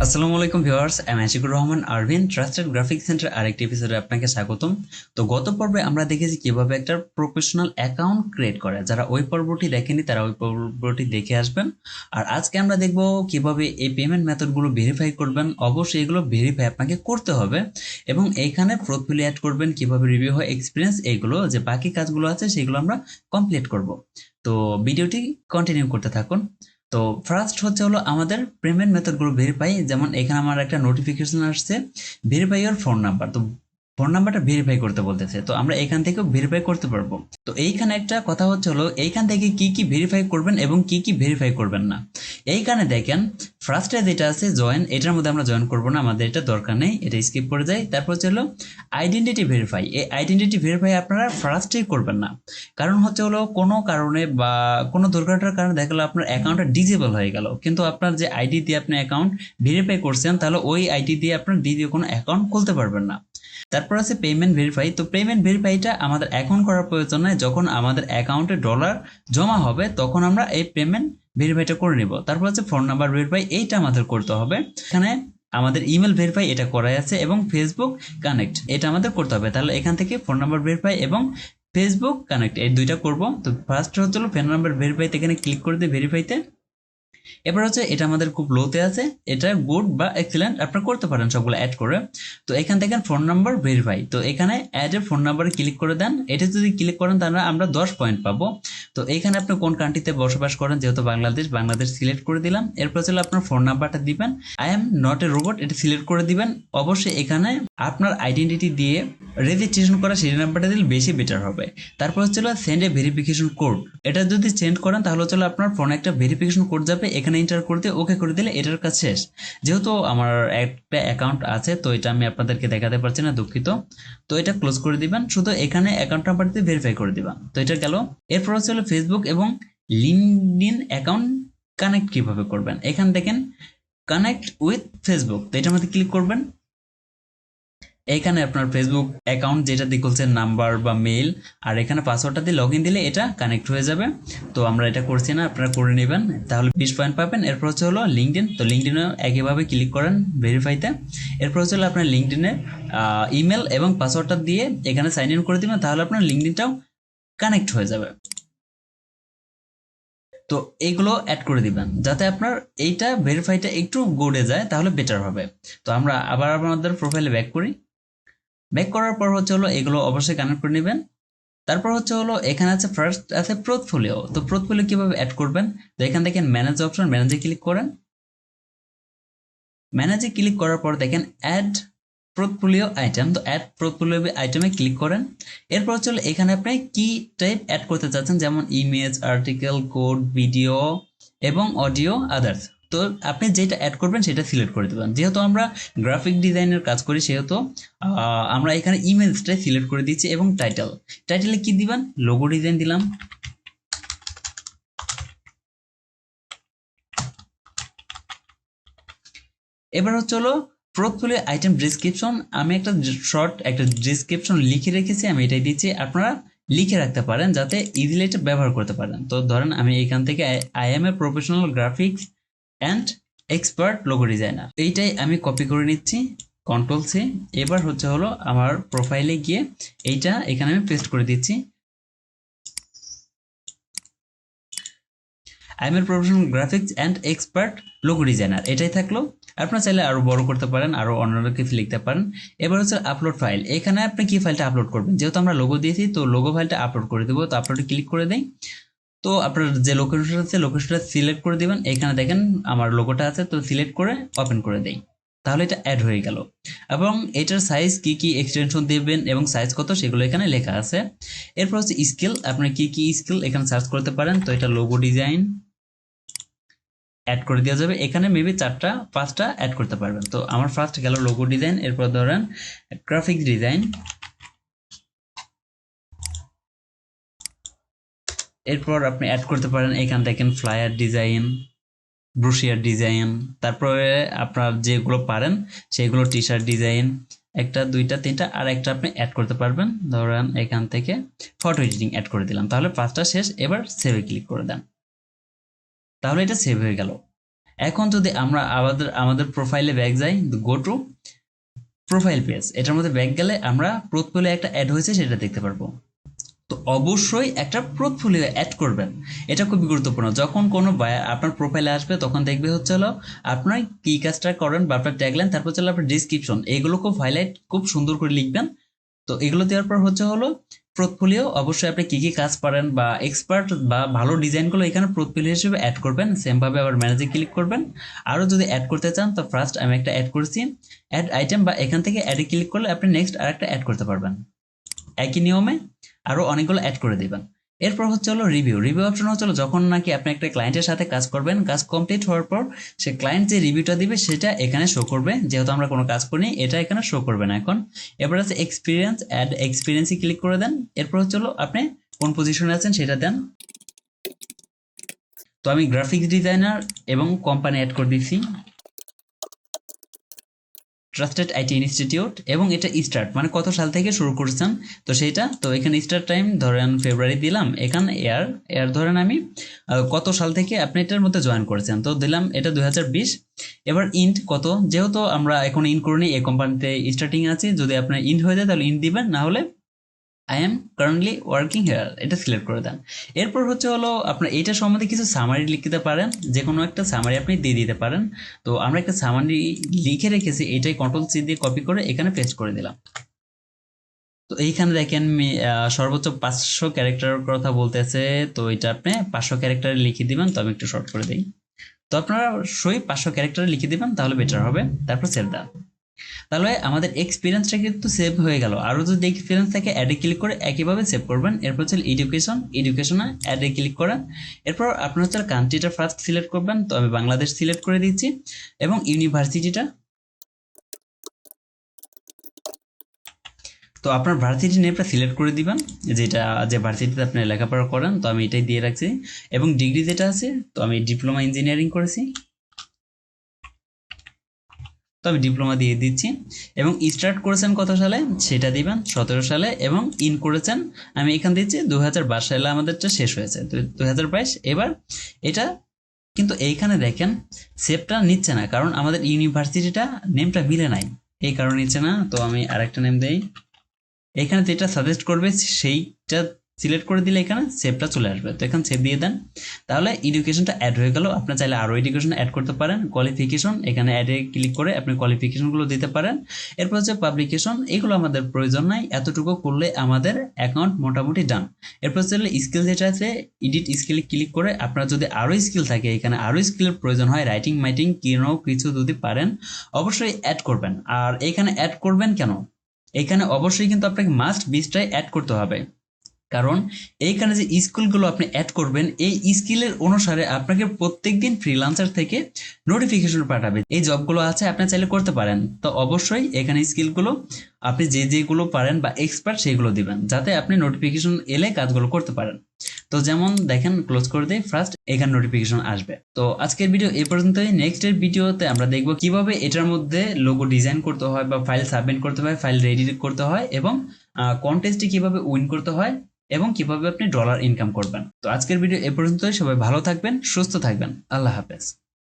আসসালামু আলাইকুম ভিউয়ার্স, আমি Ashikur Rahman Arvin, trusted graphic centre আরেকটি এপিসোডে আপনাকে স্বাগতম। তো গত পর্বে আমরা দেখেছি কিভাবে একটা প্রফেশনাল অ্যাকাউন্ট ক্রিয়েট করে। যারা ওই পর্বটি দেখেনি তারা ওই পর্বটি দেখে আসবেন। আর আজকে আমরা দেখব কিভাবে এই পেমেন্ট মেথডগুলো ভেরিফাই করবেন। অবশ্যই এগুলো ভেরিফাই আপনাকে করতে হবে এবং এইখানে প্রোফাইল অ্যাড করবেন, কিভাবে রিভিউ হয়, এক্সপিরিয়েন্স, এইগুলো যে বাকি কাজগুলো আছে সেগুলো আমরা কমপ্লিট করব। তো ভিডিওটি কন্টিনিউ করতে থাকুন। তো ফার্স্ট হলো আমাদের পেমেন্ট মেথডগুলো ভেরিফাই। যেমন এখানে আমার একটা নোটিফিকেশন আসছে, ভেরিফাই ইওর ফোন নাম্বার। তো ফোন নাম্বারটা ভেরিফাই করতে বলতেছে, তো আমরা এখান থেকেও ভেরিফাই করতে পারবো। তো এইখানে একটা কথা এইখান থেকে কি কি ভেরিফাই করবেন এবং কি কি ভেরিফাই করবেন না। এইখানে দেখেন ফার্স্টে যেটা আছে জয়েন, এটার মধ্যে আমরা জয়েন করবো না, আমাদের এটা দরকার নেই, এটা স্কিপ করে যাই। তারপর আইডেন্টিটি ভেরিফাই। এই আইডেন্টিটি ভেরিফাই আপনারা ফার্স্টেই করবেন না, কারণ কোনো কারণে বা কোনো দুর্ঘটনার কারণে দেখা গেলো আপনার অ্যাকাউন্টটা ডিজেবল হয়ে গেল, কিন্তু আপনার যে আইডি দিয়ে আপনি অ্যাকাউন্ট ভেরিফাই করছেন তাহলে ওই আইডি দিয়ে আপনার দ্বিতীয় কোনো অ্যাকাউন্ট খুলতে পারবেন না। তারপর আছে পেমেন্ট ভেরিফাই। তো পেমেন্ট ভেরিফাইটা আমাদের এখন করার প্রয়োজন নয়, যখন আমাদের অ্যাকাউন্টে ডলার জমা হবে তখন আমরা এই পেমেন্ট ভেরিফাইটা করে নিব। তারপর আছে ফোন নাম্বার ভেরিফাই, এইটা আমাদের করতে হবে। এখানে আমাদের ইমেল ভেরিফাই এটা করাই আছে এবং ফেসবুক কানেক্ট এটা আমাদের করতে হবে। তাহলে এখান থেকে ফোন নাম্বার ভেরিফাই এবং ফেসবুক কানেক্ট এই দুইটা করব। তো ফার্স্ট ফোন নাম্বার ভেরিফাইতে এখানে ক্লিক করে দিই, ভেরিফাইতে। এবার এটা আমাদের খুব লোতে আছে, এটা গুড বা এক্সিলেন্ট আপনারা করতে পারেন সবগুলো অ্যাড করে। তো এখান থেকে ফোন নাম্বার ভেরিফাই, তো এখানে অ্যাড এ ফোন নাম্বারে ক্লিক করে দেন। এটা যদি ক্লিক করেন তাহলে আমরা 10 পয়েন্ট পাবো। তো এখানে আপনি কোন কান্ট্রিতে বসবাস করেন, যেহেতু বাংলাদেশ সিলেক্ট করে দিলাম। এরপর আপনার ফোন নাম্বারটা দিবেন, I am not a robot এটা সিলেক্ট করে দিবেন। অবশ্যই এখানে আপনার আইডেন্টিটি দিয়ে রেজিস্ট্রেশন করা সেই নাম্বারটা দিলে বেশি বেটার হবে। তারপর সেন্ড এ ভেরিফিকেশন কোড, এটা যদি সেন্ড করেন তাহলে আপনার ফোনে একটা ভেরিফিকেশন কোড যাবে, এখানে এন্টার করতে ওকে করে দিলে এটার কাজ শেষ। যেহেতু আমার একটা অ্যাকাউন্ট আছে তো এটা আমি আপনাদেরকে দেখাতে পারছি না, দুঃখিত। তো এটা ক্লোজ করে দিবেন, শুধু এখানে অ্যাকাউন্ট নাম্বার দিয়ে ভেরিফাই করে দিবেন। তো এটা গেল। এরপর ফেসবুক এবং লিঙ্কডইন অ্যাকাউন্ট কানেক্ট কিভাবে করবেন। এখানে দেখেন কানেক্ট উইথ ফেসবুক, তো এটার মধ্যে ক্লিক করবেন। এখানে আপনার ফেসবুক অ্যাকাউন্ট যেটা দিয়ে খুলছেন নাম্বার বা মেইল, আর এখানে পাসওয়ার্ডটা দিয়ে লগ ইন দিলে এটা কানেক্ট হয়ে যাবে। তো আমরা এটা করছি না, আপনারা করে নেবেন, তাহলে 20 পয়েন্ট পাবেন। এরপর লিঙ্কডইন, তো লিঙ্কডইনে একইভাবে ক্লিক করেন ভেরিফাইতে। এরপর আপনার লিঙ্কডইনে ইমেল এবং পাসওয়ার্ডটা দিয়ে এখানে সাইন ইন করে দিবেন, তাহলে আপনার লিঙ্কডইনটাও কানেক্ট হয়ে যাবে। তো এইগুলো অ্যাড করে দিবেন যাতে আপনার এইটা ভেরিফাইটা একটু গড়ে যায়, তাহলে বেটার হবে। তো আমরা আবার আমাদের প্রোফাইলে ব্যাক করি। ব্যাক করার পর এগুলো অবশ্যই কানেক্ট করে নেবেন। তারপর এখানে আছে ফার্স্ট আছে পোর্টফোলিও। তো পোর্টফোলিও কিভাবে অ্যাড করবেন, তো এখান থেকে ম্যানেজ অপশন, ম্যানেজে ক্লিক করেন। ম্যানেজে ক্লিক করার পর দেখেন অ্যাড পোর্টফোলিও আইটেম, তো অ্যাড পোর্টফোলিও আইটেমে ক্লিক করেন। এরপর এখানে আপনি কি টাইপ অ্যাড করতে চাচ্ছেন, যেমন ইমেজ, আর্টিকেল, কোড, ভিডিও এবং অডিও, আদার্স। তো আপনি যেটা অ্যাড করবেন সেটা সিলেক্ট করে দেবেন। যেহেতু আমরা গ্রাফিক ডিজাইনের কাজ করি সেহেতু আমরা এখানে ইমেজটাই সিলেক্ট করে দিচ্ছি এবং টাইটেলে কি দিবেন, লোগো ডিজাইন দিলাম। এবার পোর্টফোলিও আইটেম ডেসক্রিপশন, আমি একটা ডেসক্রিপশন লিখে রেখেছি, আমি এটাই দিচ্ছি। আপনারা লিখে রাখতে পারেন যাতে ইজিলি এটা ব্যবহার করতে পারেন। তো ধরেন আমি এখান থেকে I M a professional graphics and expert logo designer, এইটাই আমি কপি করে নিচ্ছি, কন্ট্রোল সি। এবার আমার প্রোফাইলে গিয়ে এইটা এখানে আমি পেস্ট করে দিচ্ছি, I M a professional graphics and expert logo designer, এটাই থাকলো। আপনারা চাইলে আরো বড় করতে পারেন, আরো অন্যান্য কিছু লিখতে পারেন। এবার আপলোড ফাইল, এখানে আপনি কি ফাইলটা আপলোড করবেন, যেহেতু আমরা লোগো দিয়েছি তো লোগো ফাইলটা আপলোড করে দেবো। তো আপলোডে ক্লিক করে দেই। তো আপনার যে লোকেশন আছে লোকেশনটা সিলেক্ট করে দিবেন। এখানে দেখেন আমার লোগোটা আছে, তো সিলেক্ট করে ওপেন করে দেই, তাহলে এটা অ্যাড হয়ে গেল। এবং এটার সাইজ কি কি এক্সটেনশন দিবেন এবং সাইজ কত সেগুলো এখানে লেখা আছে। এরপর স্কিল, আপনি কি কি স্কিল এখানে সার্চ করতে পারেন। তো এটা লোগো ডিজাইন অ্যাড করে দেওয়া যাবে, এখানে মেবি 4টা 5টা অ্যাড করতে পারবেন। তো আমার ফার্স্ট গেল লোগো ডিজাইন, এরপর ধরেন গ্রাফিক ডিজাইন, এরপর আপনি অ্যাড করতে পারেন এখান দেখেন ফ্লায়ার ডিজাইন, ব্রোশিয়ার ডিজাইন, তারপরে আপনার যেগুলো পারেন সেগুলো টি শার্ট ডিজাইন, একটা 2টা 3টা আর একটা আপনি অ্যাড করতে পারবেন। ধরেন এখান থেকে ফটো এডিটিং অ্যাড করে দিলাম, তাহলে 5টা শেষ। এবার সেভে ক্লিক করে দেন, তাহলে এটা সেভ হয়ে গেল। এখন যদি আমরা আমাদের প্রোফাইলে ব্যাক যাই, গো টু প্রোফাইল পেজ, এটার মধ্যে ব্যাক গেলে আমরা পোর্টফোলিও একটা অ্যাড হয়েছে সেটা দেখতে পারবো। তো অবশ্যই একটা পোর্টফোলিও অ্যাড করবেন, এটা খুবই গুরুত্বপূর্ণ। যখন কোনো বায়ার আপনার প্রোফাইলে আসবে তখন দেখবে হচ্ছে হলো আপনার কি কাজটা করেন বা আপনার ট্যাগলাইন, তারপর হচ্ছে আপনার ডিসক্রিপশন, এগুলো খুব হাইলাইট খুব সুন্দর করে লিখবেন। তো এগুলো দেওয়ার পর হচ্ছে হলো পোর্টফোলিও, অবশ্যই আপনি কি কি কাজ পারেন বা এক্সপার্ট বা ভালো ডিজাইনগুলো এখানে পোর্টফোলিও হিসেবে অ্যাড করবেন। সেম ভাবে আবার ম্যানেজে ক্লিক করবেন। আরও যদি অ্যাড করতে চান তো ফার্স্ট আমি একটা অ্যাড করছি, অ্যাড আইটেম, বা এখান থেকে অ্যাডে ক্লিক করলে আপনি নেক্সট আরেকটা অ্যাড করতে পারবেন। একই নিয়মে আরো অনেকগুলো অ্যাড করে দিবেন। এরপর হচ্ছে হলো রিভিউ অপশন হচ্ছে যখন নাকি আপনি একটা ক্লায়েন্টের সাথে কাজ করবেন, কাজ কমপ্লিট হওয়ার পর সে ক্লায়েন্ট যে রিভিউটা দিবে সেটা এখানে শো করবে। যেহেতু আমরা কোনো কাজ করিনি এটা এখানে শো করবে না এখন। এরপর আছে এক্সপিরিয়েন্স, অ্যাড এক্সপিরিয়েন্সে ক্লিক করে দেন। এরপর হচ্ছে হলো আপনি কোন পজিশনে আছেন সেটা দেন। তো আমি গ্রাফিক্স ডিজাইনার এবং কোম্পানি অ্যাড করে দিচ্ছি, ট্রাস্টেড আইটি ইনস্টিটিউট, এবং এটা স্টার্ট মানে কত সাল থেকে শুরু করছেন তো সেইটা। তো এখানে স্টার্ট টাইম ধরেন ফেব্রুয়ারি দিলাম, এখানে এয়ার ধরেন আমি কত সাল থেকে আপনি এটার মধ্যে জয়েন করেছেন তো দিলাম এটা 2020। এবার ইন্ট কত, যেহেতু আমরা এখন ইন করিনি, এই কোম্পানিতে স্টার্টিং আছে, যদি আপনার ইন্ট হয়ে যায় তাহলে ইন্ট দিবেন, না হলে I am currently working here এটা সিলেক্ট করে দেন। এরপর হচ্ছে হলো আপনার এইটা সম্বন্ধে কিছু সামারি লিখতে পারেন, যে কোনো একটা সামারি আপনি দিয়ে দিতে পারেন। তো আমরা একটা সামারি লিখে রেখেছি, এইটাই কন্ট্রোল সি দিয়ে কপি করে এখানে পেস্ট করে দিলাম। তো এইখানে দেখেন সর্বোচ্চ 500 ক্যারেক্টারের কথা বলতেছে, তো এটা আপনি 500 ক্যারেক্টারে লিখে দিবেন। তো আমি একটু শর্ট করে দিই। তো আপনারা সই 500 ক্যারেক্টারে লিখে দিবেন তাহলে বেটার হবে। তারপর সেভ দেন। তাহলে আমাদের এক্সপিরিয়েন্সটা কিন্তু সেভ হয়ে গেল। আরও যদি এক্সপিরিয়েন্স থাকে অ্যাডে ক্লিক করে একইভাবে সেভ করবেন। এরপর হচ্ছে এডুকেশনে অ্যাডে ক্লিক করেন। এরপর আপনার হচ্ছে কান্ট্রিটা ফার্স্ট সিলেক্ট করবেন। তো আমি বাংলাদেশ সিলেক্ট করে দিচ্ছি, এবং ইউনিভার্সিটিটা, তো আপনার ভার্সিটি নেমটা সিলেক্ট করে দিবেন, যেটা যে ভার্সিটিতে আপনি লেখাপড়া করেন। তো আমি এটাই দিয়ে রাখছি, এবং ডিগ্রি যেটা আছে তো আমি ডিপ্লোমা ইঞ্জিনিয়ারিং করেছি, তো আমি ডিপ্লোমা দিয়ে দিচ্ছি। এবং স্টার্ট করেছেন কত সালে সেটা দিবেন, 17 সালে, এবং ইন করেছেন আমি এখান দিচ্ছি 2022 সালে আমাদেরটা শেষ হয়েছে, তো 2022। এবার এটা কিন্তু এইখানে দেখেন সেভটা নিচ্ছে না, কারণ আমাদের ইউনিভার্সিটিটা নেমটা মিলে নাই, এই কারণে নিচ্ছে না। তো আমি আরেকটা নেম দেই, এখানে যেটা সাজেস্ট করবে সেইটা সিলেক্ট করে দিলে এখানে সেভটা চলে আসবে। তো এখানে সেভ দিয়ে দেন, তাহলে এডুকেশনটা অ্যাড হয়ে গেল। আপনি চাইলে আরও এডুকেশন অ্যাড করতে পারেন। কোয়ালিফিকেশন, এখানে অ্যাডে ক্লিক করে আপনি কোয়ালিফিকেশনগুলো দিতে পারেন। এরপর হচ্ছে পাবলিকেশন, এগুলো আমাদের প্রয়োজন নাই, এতটুকু করলে আমাদের অ্যাকাউন্ট মোটামুটি ডান। এরপর হচ্ছে স্কিল যেটা আছে, এডিট স্কিলে ক্লিক করে আপনার যদি আরও স্কিল থাকে, এখানে আরও স্কিলের প্রয়োজন হয়, রাইটিং মাইটিং কোনো কিছু যদি পারেন অবশ্যই অ্যাড করবেন। আর এখানে অ্যাড করবেন কেন, এখানে অবশ্যই কিন্তু আপনাকে মাস্ট বিস্টাই অ্যাড করতে হবে, কারণ এইখানে যে স্কিলগুলো আপনি অ্যাড করবেন এই স্কিলের অনুসারে আপনাকে প্রত্যেকদিন ফ্রিল্যান্সার থেকে নোটিফিকেশন পাঠাবে। এই জবগুলো আছে আপনি চাইলে করতে পারেন। তো অবশ্যই এখানে স্কিলগুলো আপনি যেগুলো পারেন বা এক্সপার্ট সেগুলো দিবেন, যাতে আপনি নোটিফিকেশন এলে কাজগুলো করতে পারেন। তো যেমন দেখেন ক্লোজ করে দেই, ফার্স্ট এখানে নোটিফিকেশন আসবে। তো আজকের ভিডিও এই পর্যন্তই। নেক্সটের ভিডিওতে আমরা দেখব কিভাবে এটার মধ্যে লোগো ডিজাইন করতে হয় বা ফাইল সাবমিট করতে হয়, ফাইল রেডি করতে হয়, এবং কন্টেস্টে কিভাবে উইন করতে হয়, এবং কিভাবে আপনি ডলার ইনকাম করবেন। তো আজকের ভিডিও এ পর্যন্তই। সবাই ভালো থাকবেন, সুস্থ থাকবেন। আল্লাহ হাফেজ।